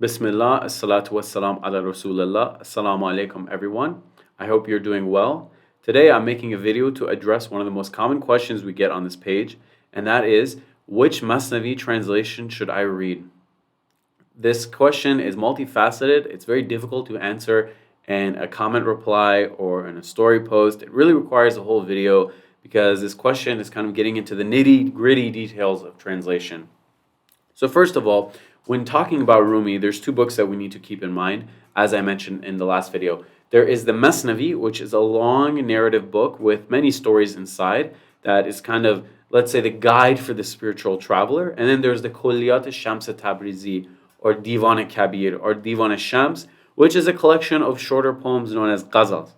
Bismillah, as-salatu was-salam ala Rasulullah. Assalamu alaikum everyone. I hope you're doing well. Today I'm making a video to address one of the most common questions we get on this page, and that is, which Masnavi translation should I read? This question is multifaceted. It's very difficult to answer in a comment reply or in a story post. It really requires a whole video because this question is kind of getting into the nitty-gritty details of translation. So first of all, when talking about Rumi, there's two books that we need to keep in mind, as I mentioned in the last video. There is the Masnavi, which is a long narrative book with many stories inside that is kind of, let's say, the guide for the spiritual traveler. And then there's the Kulliyat Shams Tabrizi, or Divan Kabir, or Divan Shams, which is a collection of shorter poems known as ghazals.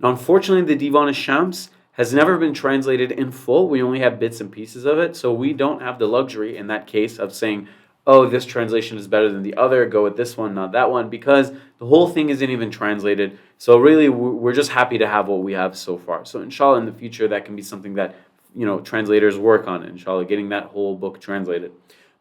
Now, unfortunately, the Divan Shams has never been translated in full. We only have bits and pieces of it, so we don't have the luxury in that case of saying, oh, this translation is better than the other, go with this one, not that one, because the whole thing isn't even translated. So really, we're just happy to have what we have so far. So inshallah, in the future, that can be something that, translators work on, inshallah, getting that whole book translated.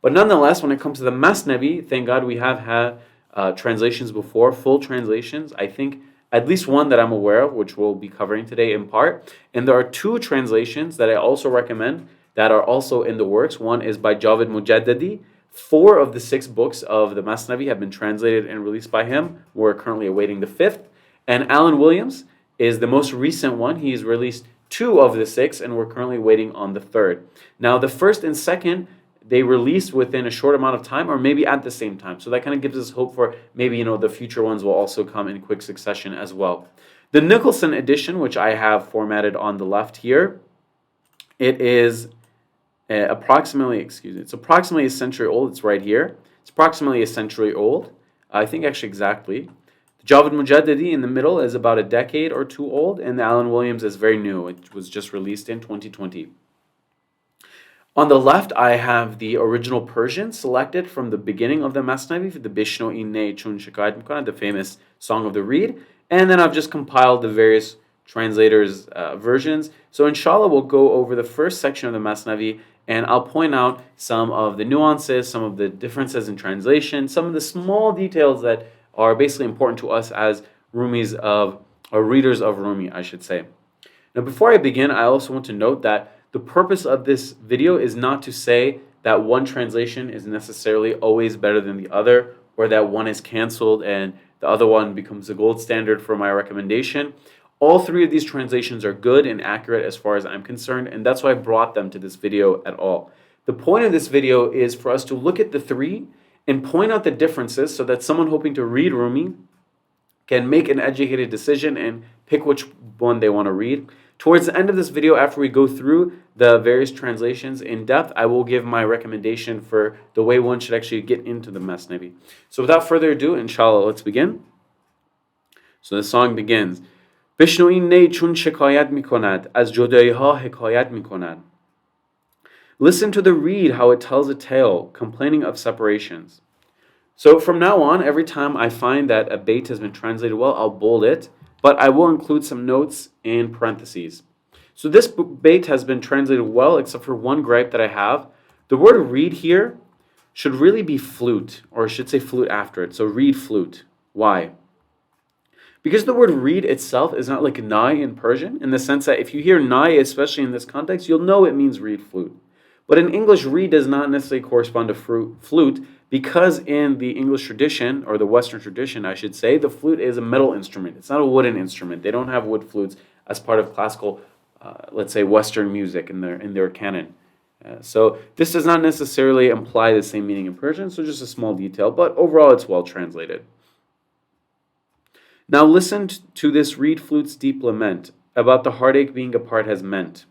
But nonetheless, when it comes to the Masnavi, thank God we have had translations before, full translations. I think at least one that I'm aware of, which we'll be covering today in part. And there are two translations that I also recommend that are also in the works. One is by Javed Mujaddadi. 4 of the 6 books of the Masnavi have been translated and released by him. We're currently awaiting the 5th. And Alan Williams is the most recent one. He's released 2 of the 6, and we're currently waiting on the 3rd. Now, the 1st and 2nd, they released within a short amount of time, or maybe at the same time. So that kind of gives us hope for maybe, the future ones will also come in quick succession as well. The Nicholson edition, which I have formatted on the left here, it is it's approximately a century old. It's right here. It's approximately a century old. I think actually exactly. The Javed Mujaddadi in the middle is about a decade or two old, and the Alan Williams is very new. It was just released in 2020. On the left, I have the original Persian selected from the beginning of the Masnavi, the Bishno Inne Chun Shikayat Mikana, the famous Song of the Reed. And then I've just compiled the various translators' versions. So inshallah, we'll go over the first section of the Masnavi, and I'll point out some of the nuances, some of the differences in translation, some of the small details that are basically important to us as readers of Rumi, I should say. Now, before I begin, I also want to note that the purpose of this video is not to say that one translation is necessarily always better than the other, or that one is canceled and the other one becomes the gold standard for my recommendation. All 3 of these translations are good and accurate as far as I'm concerned, and that's why I brought them to this video at all. The point of this video is for us to look at the 3 and point out the differences so that someone hoping to read Rumi can make an educated decision and pick which one they want to read. Towards the end of this video, after we go through the various translations in depth, I will give my recommendation for the way one should actually get into the Masnavi. So without further ado, inshallah, let's begin. So the song begins. بشنو این نی چون شکایت میکند از جدایی ها حکایت میکند. Listen to the reed how it tells a tale complaining of separations. So from now on, every time I find that a bait has been translated well, I'll bold it, but I will include some notes in parentheses. So this bait has been translated well, except for one gripe that I have. The word reed here should really be flute, or I should say flute after it. So reed flute. Why? Because the word reed itself is not like nai in Persian, in the sense that if you hear nai, especially in this context, you'll know it means reed flute. But in English, reed does not necessarily correspond to flute, because in the English tradition, or the Western tradition, I should say, the flute is a metal instrument. It's not a wooden instrument. They don't have wood flutes as part of classical, let's say, Western music in their canon. So this does not necessarily imply the same meaning in Persian, so just a small detail, but overall it's well translated. Now listen to this reed flute's deep lament about the heartache being apart has meant.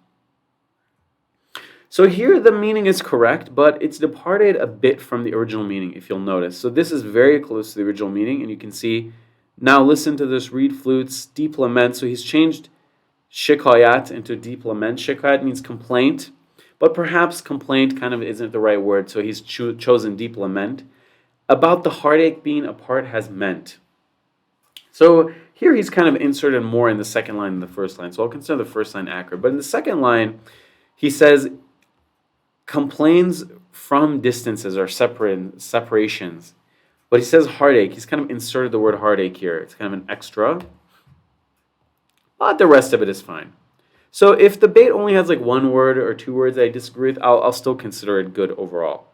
So here the meaning is correct, but it's departed a bit from the original meaning, if you'll notice. So this is very close to the original meaning, and you can see, now listen to this reed flute's deep lament. So he's changed shikayat into deep lament. Shikayat means complaint, but perhaps complaint kind of isn't the right word, so he's chosen deep lament. About the heartache being apart has meant. So here he's kind of inserted more in the second line than the first line. So I'll consider the first line accurate. But in the second line, he says, complains from distances or separations. But he says heartache. He's kind of inserted the word heartache here. It's kind of an extra. But the rest of it is fine. So if the bait only has like one word or two words I disagree with, I'll still consider it good overall.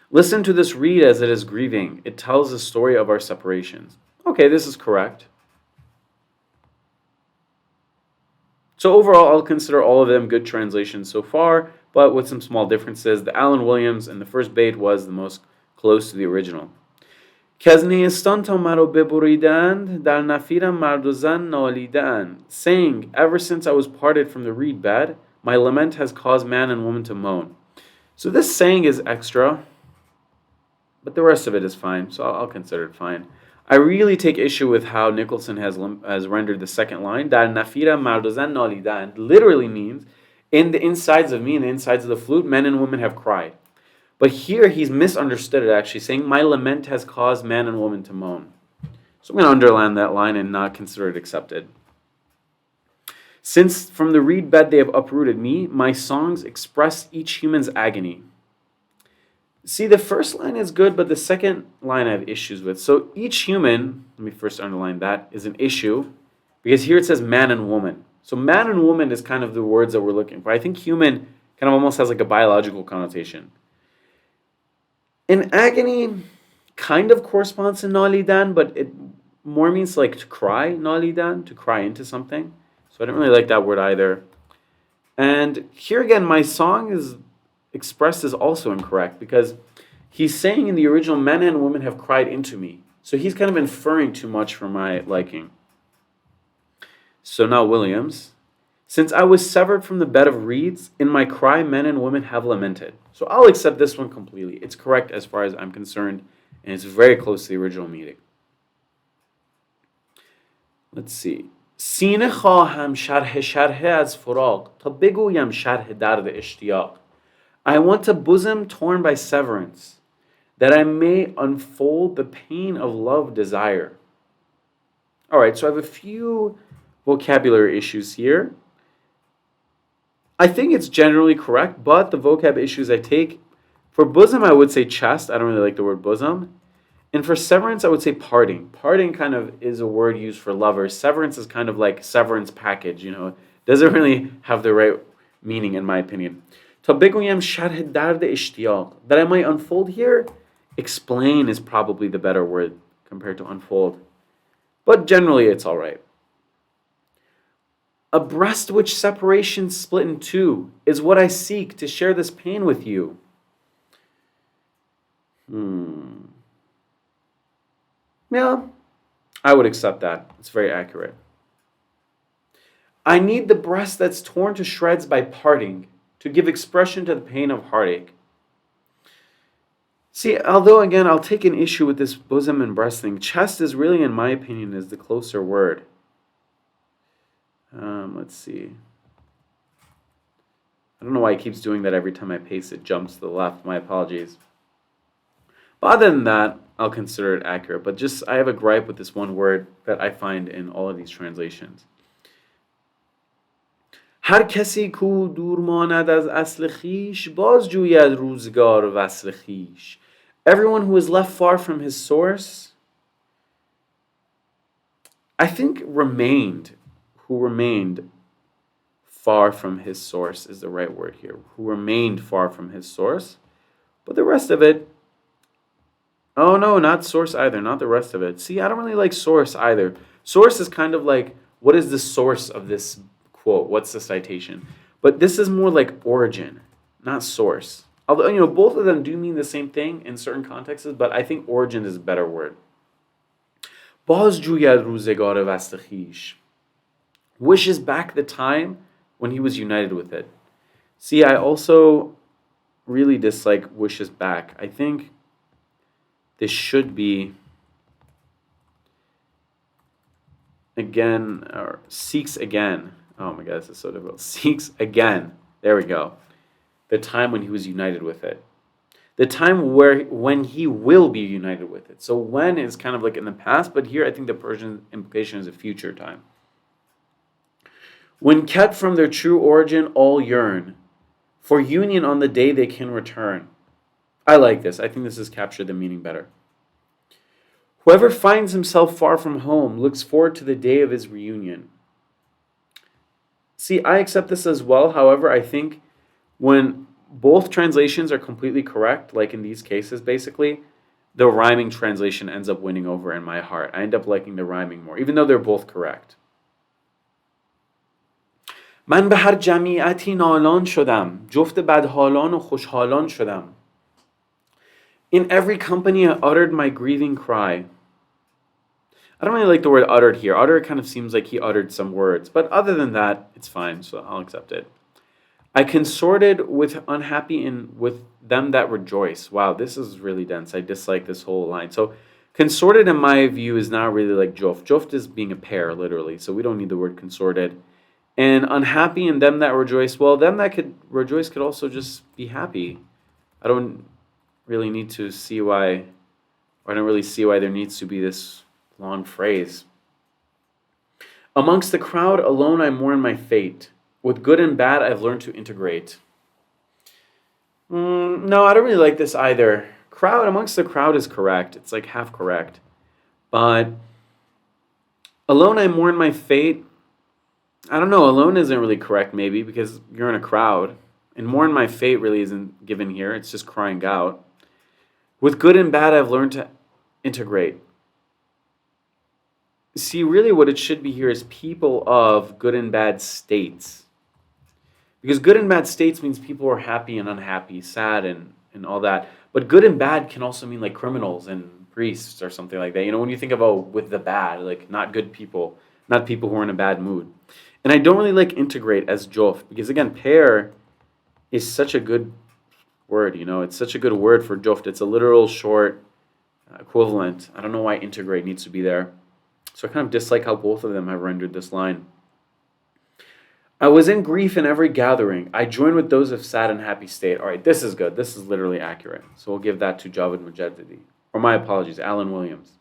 Listen to this reed as it is grieving. It tells the story of our separations. Okay, this is correct. So overall, I'll consider all of them good translations so far, but with some small differences. The Alan Williams and the first bait was the most close to the original. کزنیستان تا مرا ببریدند در نفیرم مرد و زن نالیدند. Saying, ever since I was parted from the reed bed, my lament has caused man and woman to moan. So this saying is extra, but the rest of it is fine, so I'll consider it fine. I really take issue with how Nicholson has rendered the second line. Dar nafira mard o zan nalidand literally means, in the insides of me, in the insides of the flute, men and women have cried. But here he's misunderstood it actually, saying, my lament has caused man and woman to moan. So I'm going to underline that line and not consider it accepted. Since from the reed bed they have uprooted me, my songs express each human's agony. See, the first line is good, but the second line I have issues with. So each human, let me first underline that, is an issue, because here it says man and woman. So man and woman is kind of the words that we're looking for. I think human kind of almost has like a biological connotation. And agony kind of corresponds to nalidan, but it more means like to cry, nalidan, to cry into something. So I don't really like that word either. And here again, my song is expressed as also incorrect, because he's saying in the original, men and women have cried into me. So he's kind of inferring too much for my liking. So now Williams. Since I was severed from the bed of reeds, in my cry men and women have lamented. So I'll accept this one completely. It's correct as far as I'm concerned, and it's very close to the original meaning. Let's see. سینه خواهم شرح شرح از فراق تا بگویم شرح درد اشتیاق. I want a bosom torn by severance, that I may unfold the pain of love desire. All right, so I have a few vocabulary issues here. I think it's generally correct, but the vocab issues I take, for bosom I would say chest. I don't really like the word bosom. And for severance I would say parting. Parting kind of is a word used for lovers. Severance is kind of like severance package, It doesn't really have the right meaning in my opinion. تا بگویم شرح درد اشتیاق. That I might unfold here, explain is probably the better word compared to unfold. But generally it's all right. A breast which separation split in two is what I seek to share this pain with you. Yeah, I would accept that. It's very accurate. I need the breast that's torn to shreds by parting to give expression to the pain of heartache. See, although again, I'll take an issue with this bosom and breast thing. Chest is really, in my opinion, is the closer word. Let's see. I don't know why it keeps doing that every time I paste. It jumps to the left. My apologies. But other than that, I'll consider it accurate. But just, I have a gripe with this one word that I find in all of these translations. هر کسی کو دور ماند از اصل خویش باز جوید روزگار وصل خویش. Everyone who is left far from his source, I think who remained far from his source is the right word here. Who remained far from his source. But the rest of it, oh no, not source either, not the rest of it. See, I don't really like source either. Source is kind of like, what is the source of this quote? What's the citation? But this is more like origin, not source. Although, both of them do mean the same thing in certain contexts, but I think origin is a better word. باز جوید روزگار وصل خویش. Wishes back the time when he was united with it. See, I also really dislike wishes back. I think this should be again, or seeks again. Oh my God, this is so difficult. Seeks again. There we go. The time when he was united with it. The time when he will be united with it. So when is kind of like in the past, but here I think the Persian implication is a future time. When kept from their true origin, all yearn for union on the day they can return. I like this. I think this has captured the meaning better. Whoever finds himself far from home looks forward to the day of his reunion. See, I accept this as well. However, I think when both translations are completely correct, like in these cases, basically, the rhyming translation ends up winning over in my heart. I end up liking the rhyming more, even though they're both correct. من به هر جمعیتی نالان شدم جفت بدحالان و خوشحالان شدم. In every company I uttered my grieving cry. I don't really like the word uttered here. Utter kind of seems like he uttered some words, but other than that, it's fine, so I'll accept it. I consorted with unhappy and with them that rejoice. Wow, this is really dense. I dislike this whole line. So consorted in my view is not really like joft. Joft is being a pair, literally, so we don't need the word consorted. And unhappy and them that rejoice, well, them that could rejoice could also just be happy. I don't really need to see why, or I don't really see why there needs to be this long phrase. Amongst the crowd alone I mourn my fate. With good and bad I've learned to integrate. No, I don't really like this either. Crowd, amongst the crowd is correct. It's like half correct. But alone I mourn my fate. I don't know, alone isn't really correct maybe because you're in a crowd. And mourn my fate really isn't given here. It's just crying out. With good and bad I've learned to integrate. See, really what it should be here is people of good and bad states. Because good and bad states means people are happy and unhappy, sad and all that. But good and bad can also mean like criminals and priests or something like that. You know, when you think about with the bad, like not good people, not people who are in a bad mood. And I don't really like integrate as jof, because again, pair is such a good word, you know, it's such a good word for joft. It's a literal short equivalent. I don't know why integrate needs to be there. So I kind of dislike how both of them have rendered this line. I was in grief in every gathering. I joined with those of sad and happy state. All right, this is good. This is literally accurate. So we'll give that to Javad Mujaddidi. Or my apologies, Alan Williams.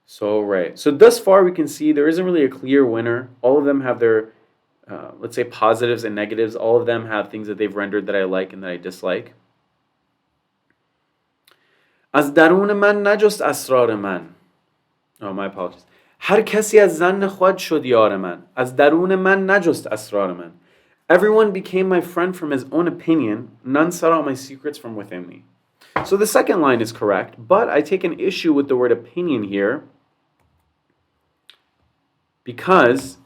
So, right. So thus far we can see there isn't really a clear winner. All of them have their, let's say, positives and negatives. All of them have things that they've rendered that I like and that I dislike. از درون من نجست اسرار من. Oh, my apologies. هر کسی از ظن خود شد یار من. از درون من نجست اسرار من. Everyone became my friend from his own opinion. None sought out my secrets from within me. So the second line is correct, but I take an issue with the word opinion here because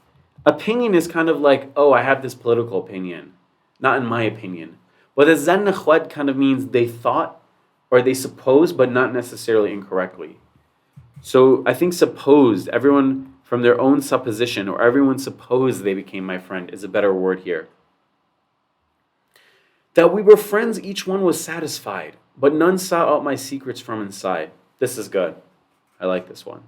opinion is kind of like, oh, I have this political opinion, not in my opinion. But the zann khwad kind of means they thought or they supposed, but not necessarily incorrectly. So I think supposed, everyone from their own supposition, or everyone supposed they became my friend, is a better word here. That we were friends, each one was satisfied, but none sought out my secrets from inside. This is good. I like this one.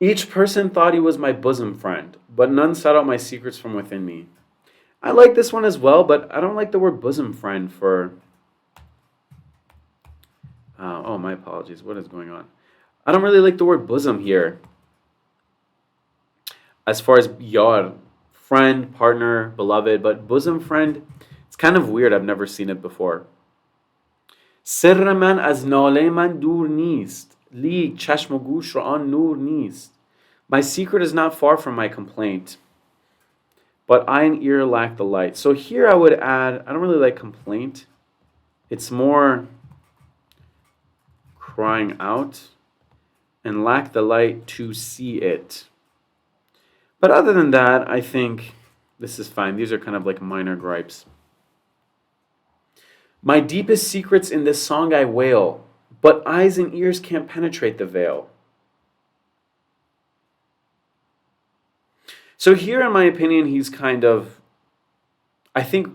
Each person thought he was my bosom friend, but none sought out my secrets from within me. I like this one as well, but I don't like the word bosom friend for... oh, my apologies. What is going on? I don't really like the word bosom here. As far as yar, friend, partner, beloved, but bosom friend, it's kind of weird. I've never seen it before. سر من از ناله من دور نیست. لیک چشم و گوش را آن نور نیست. My secret is not far from my complaint, but eye and ear lack the light. So here I would add, I don't really like complaint. It's more crying out and lack the light to see it. But other than that, I think this is fine. These are kind of like minor gripes. My deepest secrets in this song I wail, but eyes and ears can't penetrate the veil. So here, in my opinion, he's kind of, I think,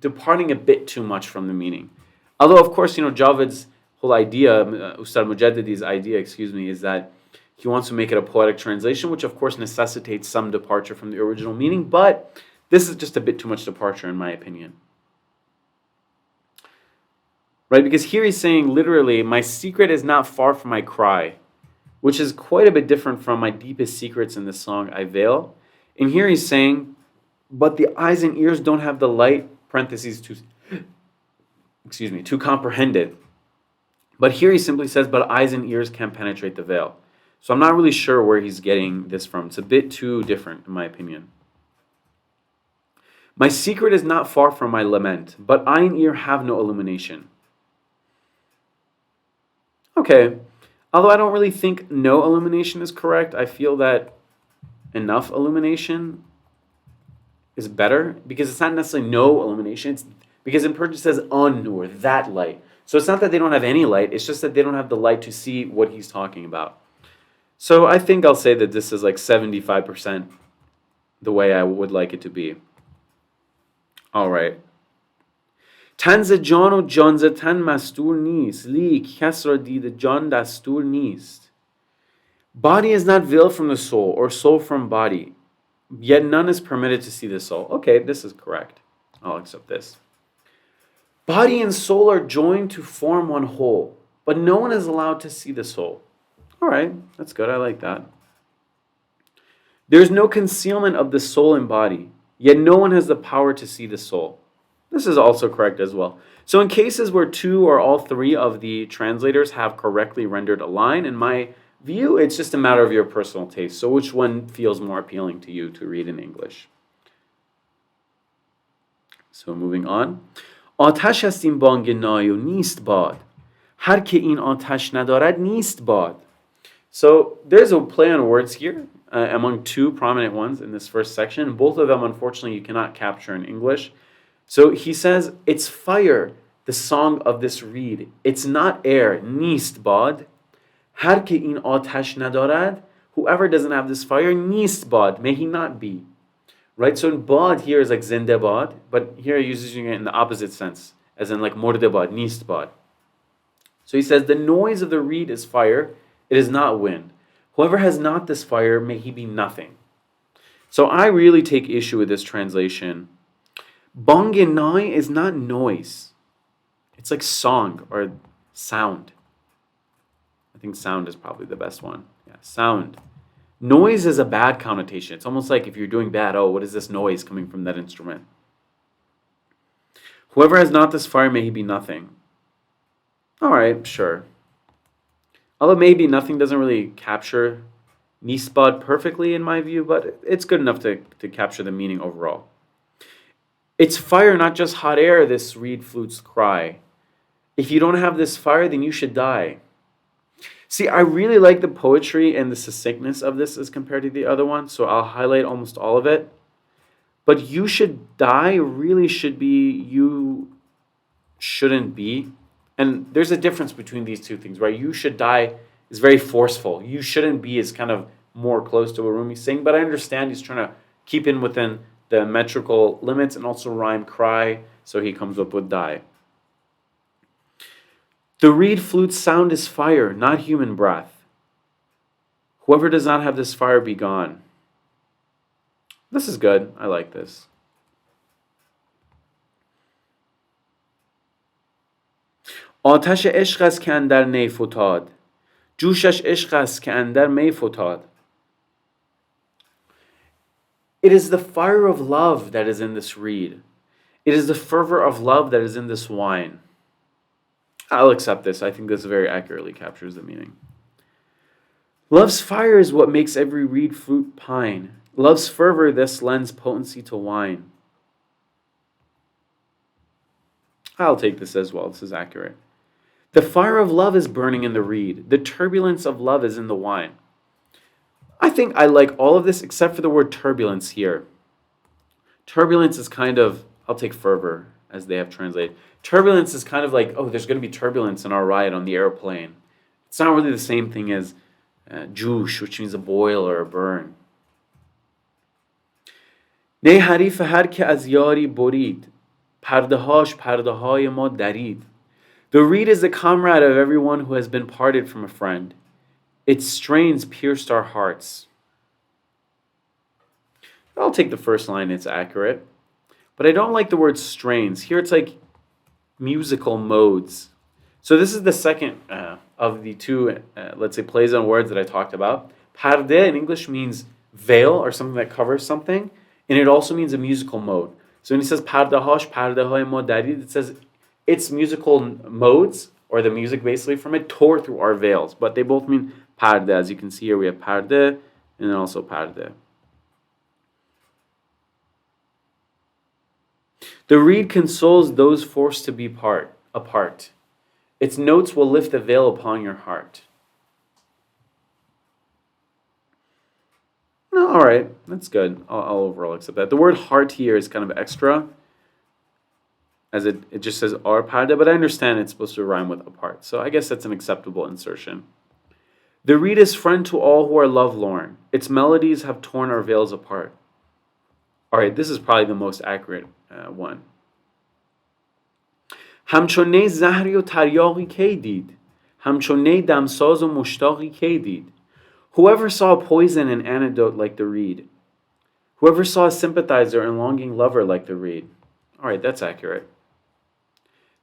departing a bit too much from the meaning. Although, of course, you know, Javed's whole idea, Ustad Mujaddidi's idea, is that he wants to make it a poetic translation, which of course necessitates some departure from the original meaning, but this is just a bit too much departure in my opinion. Right, because here he's saying literally, my secret is not far from my cry, which is quite a bit different from my deepest secrets in the song I veil. And here he's saying, but the eyes and ears don't have the light, parentheses, to comprehend it. But here he simply says, but eyes and ears can penetrate the veil. So I'm not really sure where he's getting this from. It's a bit too different, in my opinion. My secret is not far from my lament, but eye and ear have no illumination. Okay, although I don't really think no illumination is correct, I feel that enough illumination is better, because it's not necessarily no illumination. It's because in Persian it says an-nur, that light. So it's not that they don't have any light, it's just that they don't have the light to see what he's talking about. So I think I'll say that this is like 75% the way I would like it to be. All right. تن جان و جان ز تن مستور نیست لیک کس را دید جان دستور نیست. Body is not veiled from the soul, or soul from body, yet none is permitted to see the soul. Okay, this is correct. I'll accept this. Body and soul are joined to form one whole, but no one is allowed to see the soul. All right, that's good. I like that. There is no concealment of the soul and body, yet no one has the power to see the soul. This is also correct as well. So in cases where two or all three of the translators have correctly rendered a line, in my view, it's just a matter of your personal taste. So which one feels more appealing to you to read in English? So moving on. آتش است این بانگ نای و نیست باد. هر که این آتش ندارد نیست باد. So there's a play on words here among two prominent ones in this first section. Both of them, unfortunately, you cannot capture in English. So he says, it's fire, the song of this reed. It's not air, نیست باد. هر که این آتش ندارد, whoever doesn't have this fire, نیست باد, may he not be. Right, so in bad here is like zinde bad, but here he's using it in the opposite sense, as in like morde bad, nist bad. So he says, the noise of the reed is fire, it is not wind. Whoever has not this fire, may he be nothing. So I really take issue with this translation. Bangenai is not noise. It's like song or sound. I think sound is probably the best one. Yeah, sound. Noise is a bad connotation. It's almost like if you're doing bad, oh, what is this noise coming from that instrument? Whoever has not this fire, may he be nothing. All right, sure. Although maybe nothing doesn't really capture nisbad perfectly in my view, but it's good enough to capture the meaning overall. It's fire, not just hot air, this reed flute's cry. If you don't have this fire, then you should die. See, I really like the poetry and the succinctness of this as compared to the other one, so I'll highlight almost all of it. But you should die really should be you shouldn't be. And there's a difference between these two things, right? You should die is very forceful. You shouldn't be is kind of more close to what Rumi's saying, but I understand he's trying to keep in within the metrical limits and also rhyme cry, so he comes up with die. The reed flute's sound is fire, not human breath. Whoever does not have this fire, be gone. This is good. I like this. آتش عشق است که اندر نی فتاد. جوشش عشق است که اندر می فتاد. It is the fire of love that is in this reed. It is the fervor of love that is in this wine. I'll accept this. I think this very accurately captures the meaning. Love's fire is what makes every reed flute pine. Love's fervor thus lends potency to wine. I'll take this as well. This is accurate. The fire of love is burning in the reed. The turbulence of love is in the wine. I think I like all of this except for the word turbulence here. Turbulence is kind of, I'll take fervor as they have translated. Turbulence is kind of like, oh, there's going to be turbulence in our ride on the airplane. It's not really the same thing as jush, which means a boil or a burn. Ne حریف هر که از یاری برید پرده‌هاش پرده‌های ما درید. The reed is the comrade of everyone who has been parted from a friend. Its strains pierced our hearts. I'll take the first line, it's accurate. But I don't like the word strains. Here it's like musical modes. So this is the second of the two, let's say, plays on words that I talked about. Pardeh in English means veil or something that covers something. And it also means a musical mode. So when he says pardahash, pardahay ma darid, it says its musical modes, or the music basically from it, tore through our veils. But they both mean parda. As you can see here, we have parda and then also parda. The reed consoles those forced to be apart. Its notes will lift the veil upon your heart. No, all right, that's good. I'll overall accept that. The word heart here is kind of extra, as it just says arpada, but I understand it's supposed to rhyme with apart. So I guess that's an acceptable insertion. The reed is friend to all who are lovelorn. Its melodies have torn our veils apart. All right, this is probably the most accurate one. همچون زهری و تریاقی کی دید همچون دمساز و مشتاقی کی دید. Whoever saw a poison and antidote like the reed. Whoever saw a sympathizer and longing lover like the reed. All right, that's accurate.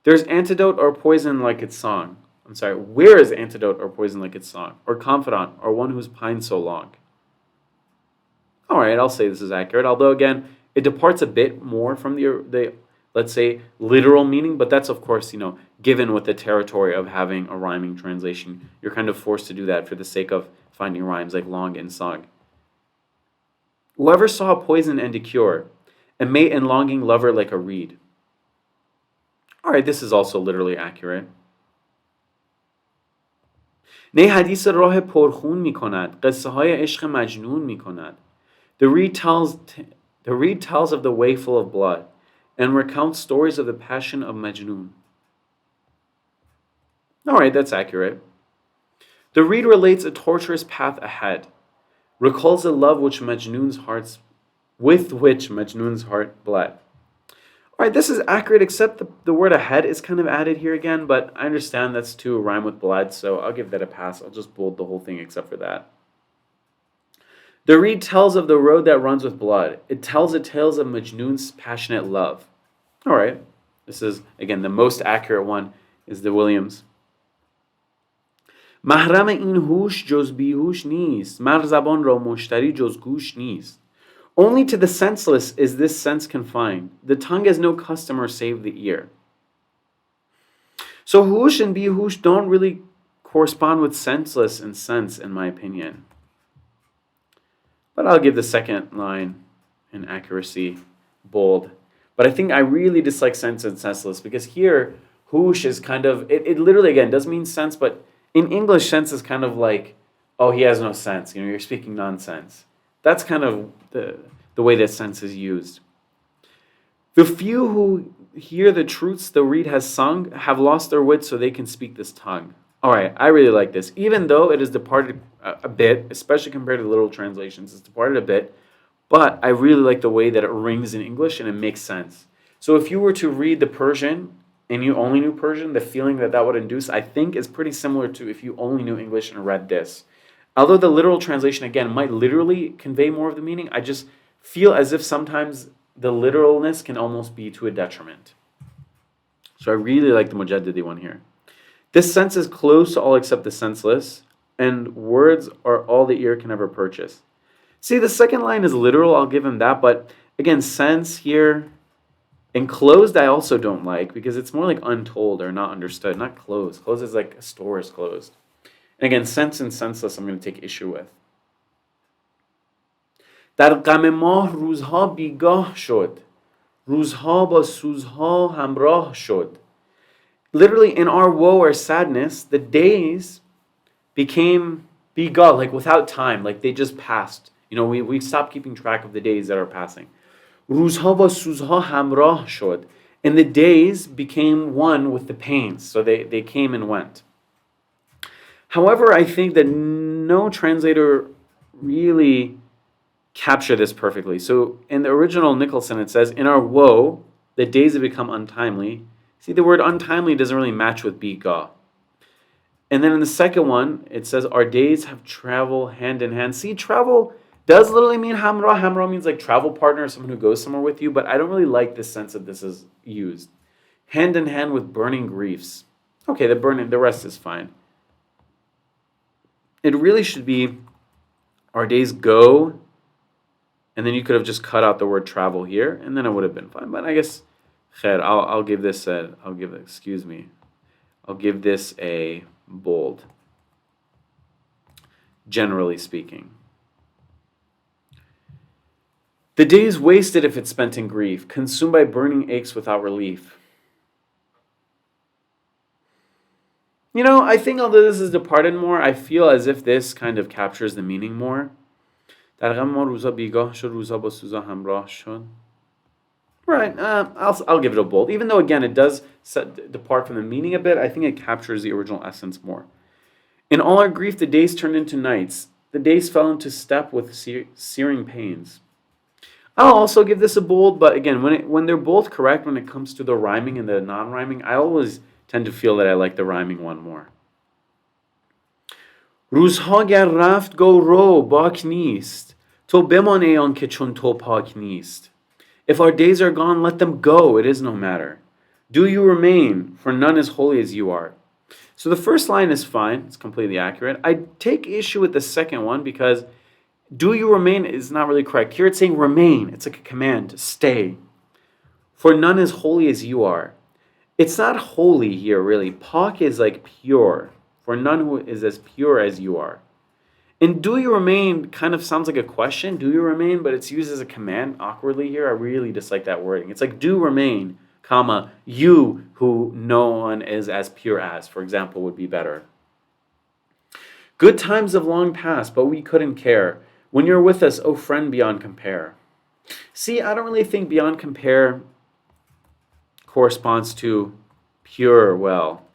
There's antidote or poison like its song. I'm sorry, where is antidote or poison like its song? Or confidant, or one who's pined so long? All right, I'll say this is accurate, although again, it departs a bit more from the let's say, literal meaning, but that's, of course, given with the territory of having a rhyming translation. You're kind of forced to do that for the sake of finding rhymes like long and song. Whoever saw a poison and a cure, a mate and longing lover like a reed. All right, this is also literally accurate. نی حدیث راه پرخون می کند قصه های عشق مجنون می کند. The reed tells of the way full of blood and recounts stories of the passion of Majnun. All right, that's accurate. The reed relates a torturous path ahead, recalls the love with which Majnun's heart bled. All right, this is accurate, except the word ahead is kind of added here again, but I understand that's to rhyme with blood, so I'll give that a pass. I'll just bold the whole thing except for that. The reed tells of the road that runs with blood. It tells the tales of Majnun's passionate love. All right, this is, again, the most accurate one is the Williams. محرم این هوش جز بیهوش نیست مر زبان را مشتری جز گوش نیست. Only to the senseless is this sense confined. The tongue has no customer save the ear. So hush and bihush don't really correspond with senseless and sense, in my opinion. But I'll give the second line in accuracy bold. But I think I really dislike sense and senseless because here, hush is kind of, it literally, again, does mean sense, but in English, sense is kind of like, oh, he has no sense. You're speaking nonsense. That's kind of the way that sense is used. The few who hear the truths the reed has sung have lost their wits so they can speak this tongue. All right, I really like this. Even though it is departed a bit, especially compared to literal translations, it's departed a bit, but I really like the way that it rings in English and it makes sense. So if you were to read the Persian and you only knew Persian, the feeling that would induce, I think, is pretty similar to if you only knew English and read this. Although the literal translation, again, might literally convey more of the meaning, I just feel as if sometimes the literalness can almost be to a detriment. So I really like the Mujaddidi one here. This sense is close to all except the senseless, and words are all the ear can ever purchase. See, the second line is literal, I'll give him that, but again, sense here, enclosed I also don't like, because it's more like untold or not understood, not closed. Closed is like a store is closed. And again, sense and senseless I'm going to take issue with. در غم ماه روزها بیگاه شد روزها با سوزها همراه شد. Literally, in our woe or sadness, the days became bigah, like without time, like they just passed. We stopped keeping track of the days that are passing. روزها با سوزها همراه شد. And the days became one with the pains, so they came and went. However, I think that no translator really captured this perfectly. So in the original Nicholson, it says, in our woe, the days have become untimely. See, the word untimely doesn't really match with bigah. And then in the second one, it says, our days have traveled hand in hand. See, travel does literally mean hamra. Hamra means like travel partner, someone who goes somewhere with you, but I don't really like the sense that this is used. Hand in hand with burning griefs. Okay, the rest is fine. It really should be, our days go And then you could have just cut out the word travel here, and then it would have been fine. But I guess, khair, I'll give this I'll give this a bold, generally speaking. The day is wasted if it's spent in grief, consumed by burning aches without relief. I think although this is departed more, I feel as if this kind of captures the meaning more. در غم ما روزا بیگاه شد روزا با سوزا همراه شد. Right, I'll give it a bold. Even though, again, it does depart from the meaning a bit, I think it captures the original essence more. In all our grief, the days turned into nights. The days fell into step with searing pains. I'll also give this a bold, but again, when they're both correct when it comes to the rhyming and the non-rhyming, I always tend to feel that I like the rhyming one more. روزها گر رفت گو رو باک نیست تو بمان ای آن که چون تو پاک نیست. If our days are gone, let them go, it is no matter. Do you remain, for none as holy as you are. So the first line is fine, it's completely accurate. I take issue with the second one because do you remain is not really correct. Here it's saying remain, it's like a command, stay. For none as holy as you are. It's not holy here really. Pak is like pure, for none who is as pure as you are. And do you remain kind of sounds like a question, do you remain, but it's used as a command awkwardly here. I really dislike that wording. It's like do remain, comma, you who no one is as pure as, for example, would be better. Good times have long passed, but we couldn't care. When you're with us, oh friend beyond compare. See, I don't really think beyond compare corresponds to pure well,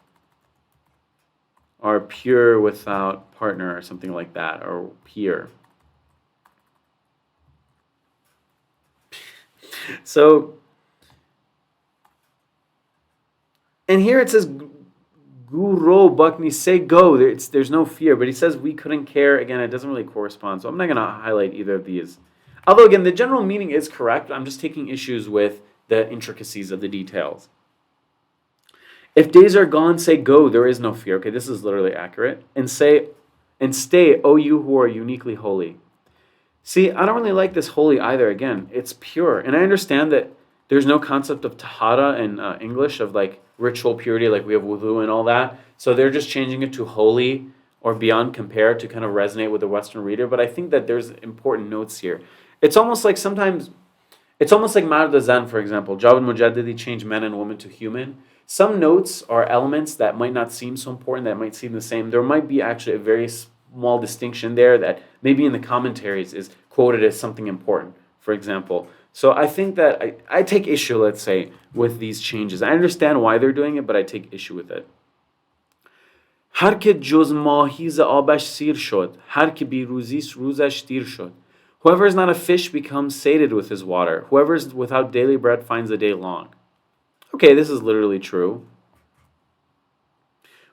or pure without partner, or something like that, or peer. So, and here it says, Guro Bakni, say go. There's no fear, but he says we couldn't care. Again, it doesn't really correspond, so I'm not going to highlight either of these. Although, again, the general meaning is correct. I'm just taking issues with the intricacies of the details. If days are gone, say go, there is no fear. Okay, this is literally accurate. And stay, O you who are uniquely holy. See, I don't really like this holy either. Again, it's pure. And I understand that there's no concept of tahara in English, of like ritual purity, like we have wudu and all that. So they're just changing it to holy or beyond compare to kind of resonate with the Western reader. But I think that there's important notes here. It's almost like sometimes, it's almost like Mard Zen, for example. Javad Mujaddidi changed men and women to human. Some notes are elements that might not seem so important, that might seem the same. There might be actually a very small distinction there that maybe in the commentaries is quoted as something important, for example. So I think that I take issue, let's say, with these changes. I understand why they're doing it, but I take issue with it. هر که جز ماهی ز آبش سیر شد هر که بی روزیست روزش دیر شد. Whoever is not a fish becomes sated with his water. Whoever is without daily bread finds the day long. Okay, this is literally true.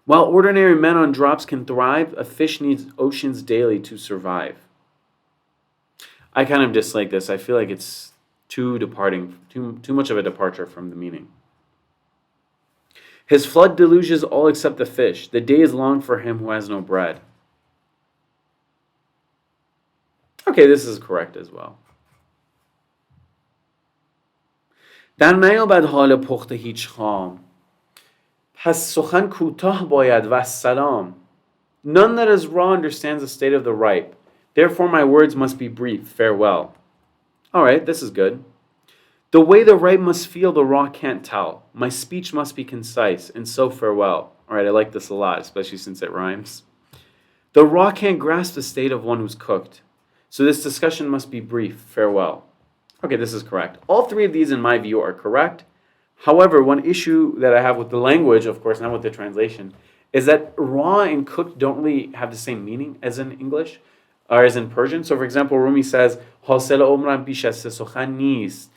While ordinary men on drops can thrive, a fish needs oceans daily to survive. I kind of dislike this. I feel like it's too much of a departure from the meaning. His flood deluges all except the fish. The day is long for him who has no bread. Okay, this is correct as well. در نیابد حال پخت هیچ خام پس سخن کوتاه باید و السلام. None that is raw understands the state of the ripe. Therefore my words must be brief. Farewell. Alright, this is good. The way the ripe must feel, the raw can't tell. My speech must be concise, and so farewell. Alright, I like this a lot, especially since it rhymes. The raw can't grasp the state of one who's cooked. So this discussion must be brief. Farewell. Okay, this is correct. All three of these, in my view, are correct. However, one issue that I have with the language, of course, not with the translation, is that raw and cooked don't really have the same meaning as in English, or as in Persian. So, for example, Rumi says, حاصل عمرم بیش از سخن نیست.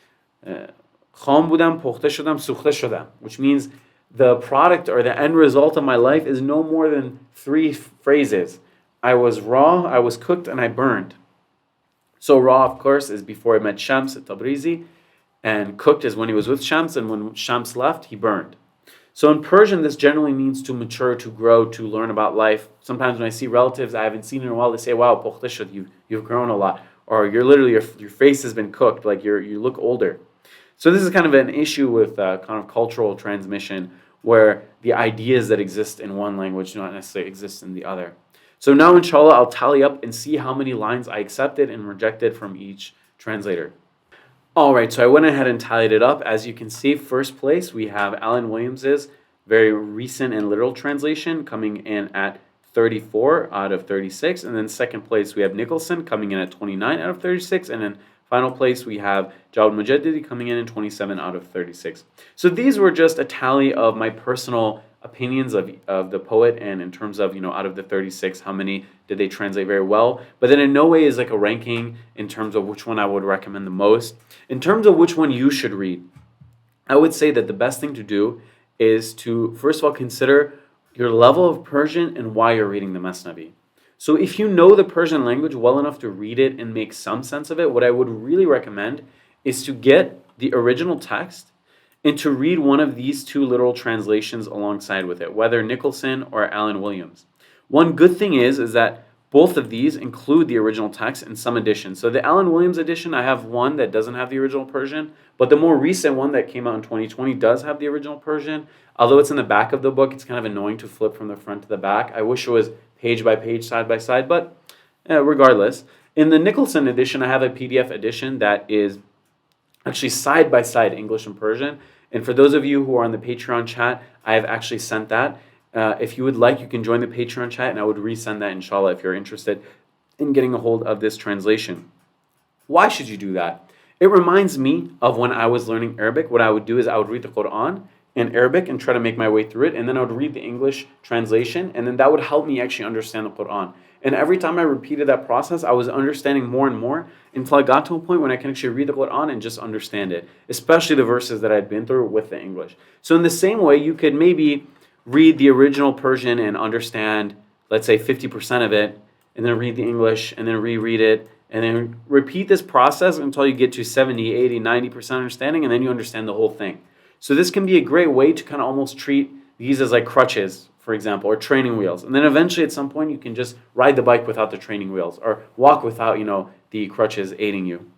خام بودم پخته شدم سوخته شدم, which means the product or the end result of my life is no more than 3 phrases. I was raw, I was cooked, and I burned. So raw, of course, is before he met Shams at Tabrizi, and cooked is when he was with Shams, and when Shams left, he burned. So in Persian, this generally means to mature, to grow, to learn about life. Sometimes when I see relatives I haven't seen in a while, they say, wow, pukhta shud, you've grown a lot. or you're literally your face has been cooked, like you look older. So this is kind of an issue with kind of cultural transmission, where the ideas that exist in one language do not necessarily exist in the other. So now, inshallah, I'll tally up and see how many lines I accepted and rejected from each translator. All right, so I went ahead and tallied it up. As you can see, first place we have Alan Williams's very recent and literal translation coming in at 34 out of 36. And then second place we have Nicholson coming in at 29 out of 36. And then final place we have Jawad Mujaddidi coming in 27 out of 36. So these were just a tally of my personal opinions of the poet, and in terms of, out of the 36, how many did they translate very well. But then in no way is like a ranking in terms of which one I would recommend the most. In terms of which one you should read, I would say that the best thing to do is to, first of all, consider your level of Persian and why you're reading the Masnavi. So if you know the Persian language well enough to read it and make some sense of it, what I would really recommend is to get the original text and to read one of these two literal translations alongside with it, whether Nicholson or Alan Williams. One good thing is that both of these include the original text in some editions. So the Alan Williams edition, I have one that doesn't have the original Persian, but the more recent one that came out in 2020 does have the original Persian. Although it's in the back of the book, it's kind of annoying to flip from the front to the back. I wish it was page by page, side by side, but regardless. In the Nicholson edition, I have a PDF edition that is actually side by side English and Persian. And for those of you who are on the Patreon chat, I have actually sent that. If you would like, you can join the Patreon chat, and I would resend that, inshallah, if you're interested in getting a hold of this translation. Why should you do that? It reminds me of when I was learning Arabic. What I would do is I would read the Quran in Arabic and try to make my way through it, and then I would read the English translation, and then that would help me actually understand the Quran. And every time I repeated that process, I was understanding more and more until I got to a point when I can actually read the Quran and just understand it, especially the verses that I'd been through with the English. So in the same way, you could maybe read the original Persian and understand, let's say, 50% of it, and then read the English, and then reread it, and then repeat this process until you get to 70, 80, 90% understanding, and then you understand the whole thing. So this can be a great way to kind of almost treat these as like crutches, for example, or training wheels. And then eventually at some point you can just ride the bike without the training wheels, or walk without, the crutches aiding you.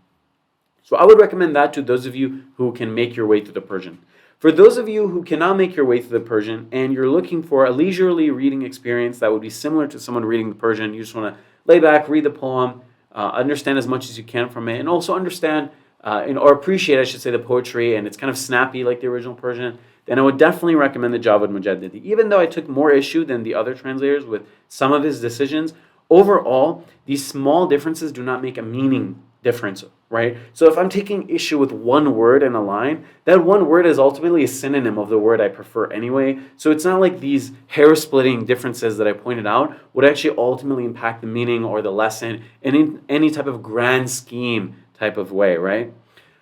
So I would recommend that to those of you who can make your way through the Persian. For those of you who cannot make your way through the Persian and you're looking for a leisurely reading experience that would be similar to someone reading the Persian, you just want to lay back, read the poem, understand as much as you can from it, and also understand or appreciate, I should say, the poetry, and it's kind of snappy like the original Persian, then I would definitely recommend the Jawad Mujaddidi. Even though I took more issue than the other translators with some of his decisions, overall, these small differences do not make a meaning difference, right? So if I'm taking issue with one word in a line, that one word is ultimately a synonym of the word I prefer anyway. So it's not like these hair-splitting differences that I pointed out would actually ultimately impact the meaning or the lesson in any type of grand scheme type of way, right?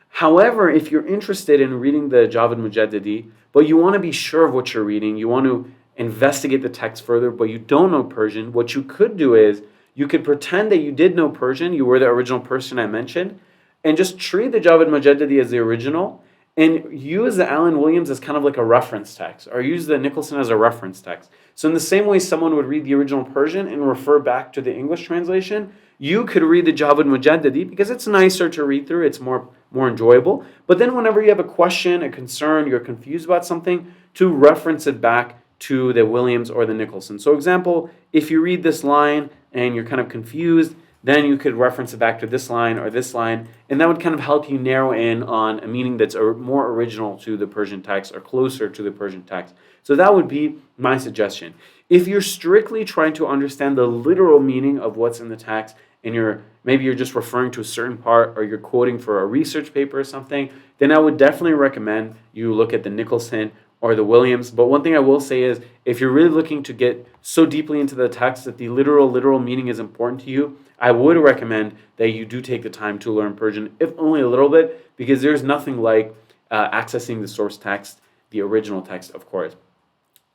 However, if you're interested in reading the Jawad Mujaddidi, but you want to be sure of what you're reading, you want to investigate the text further, but you don't know Persian, what you could do is you could pretend that you did know Persian, you were the original person I mentioned, and just treat the Jawad Mujaddidi as the original, and use the Alan Williams as kind of like a reference text, or use the Nicholson as a reference text. So in the same way someone would read the original Persian and refer back to the English translation, you could read the Jawad Mujaddidi because it's nicer to read through, it's more enjoyable. But then whenever you have a question, a concern, you're confused about something, to reference it back to the Williams or the Nicholson. So example, if you read this line and you're kind of confused, then you could reference it back to this line or this line, and that would kind of help you narrow in on a meaning that's more original to the Persian text or closer to the Persian text. So that would be my suggestion. If you're strictly trying to understand the literal meaning of what's in the text, and maybe you're just referring to a certain part, or you're quoting for a research paper or something, then I would definitely recommend you look at the Nicholson or the Williams. But one thing I will say is, if you're really looking to get so deeply into the text that the literal meaning is important to you, I would recommend that you do take the time to learn Persian, if only a little bit, because there's nothing like accessing the source text, the original text, of course.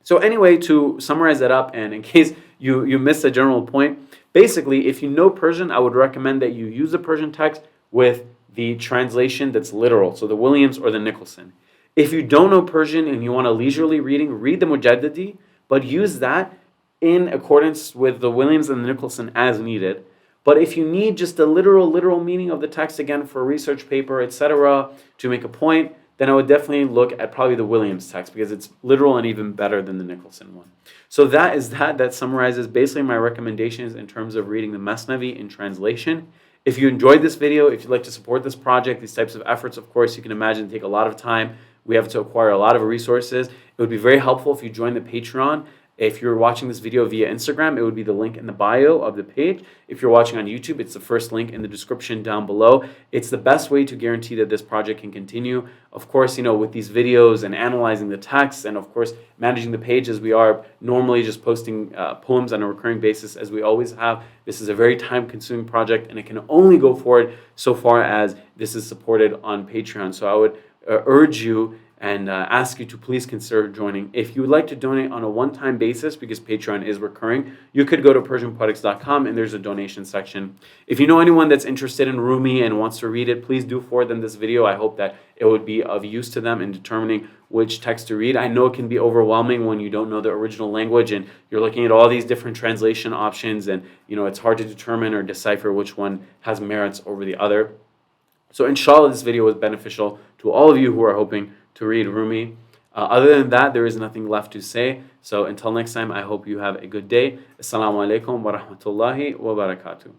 So anyway, to summarize that up, and in case you missed the general point, basically, if you know Persian, I would recommend that you use the Persian text with the translation that's literal, so the Williams or the Nicholson. If you don't know Persian and you want a leisurely reading, read the Mujaddidi, but use that in accordance with the Williams and the Nicholson as needed. But if you need just the literal meaning of the text again for a research paper, etc., to make a point, then I would definitely look at probably the Williams text because it's literal and even better than the Nicholson one. So that summarizes basically my recommendations in terms of reading the Masnavi in translation. If you enjoyed this video, if you'd like to support this project, these types of efforts, of course, you can imagine take a lot of time. We have to acquire a lot of resources. It would be very helpful if you join the Patreon. If you're watching this video via Instagram, it would be the link in the bio of the page. If you're watching on YouTube, it's the first link in the description down below. It's the best way to guarantee that this project can continue. Of course, with these videos and analyzing the text and, of course, managing the pages, we are normally just posting poems on a recurring basis as we always have. This is a very time-consuming project, and it can only go forward so far as this is supported on Patreon. So I would urge you and ask you to please consider joining. If you would like to donate on a one-time basis, because Patreon is recurring, you could go to PersianPoetics.com and there's a donation section. If you know anyone that's interested in Rumi and wants to read it, please do forward them this video. I hope that it would be of use to them in determining which text to read. I know it can be overwhelming when you don't know the original language and you're looking at all these different translation options, and it's hard to determine or decipher which one has merits over the other. So inshallah, this video was beneficial to all of you who are hoping to read Rumi. Other than that, there is nothing left to say. So until next time, I hope you have a good day. Assalamu alaikum wa rahmatullahi wa barakatuh.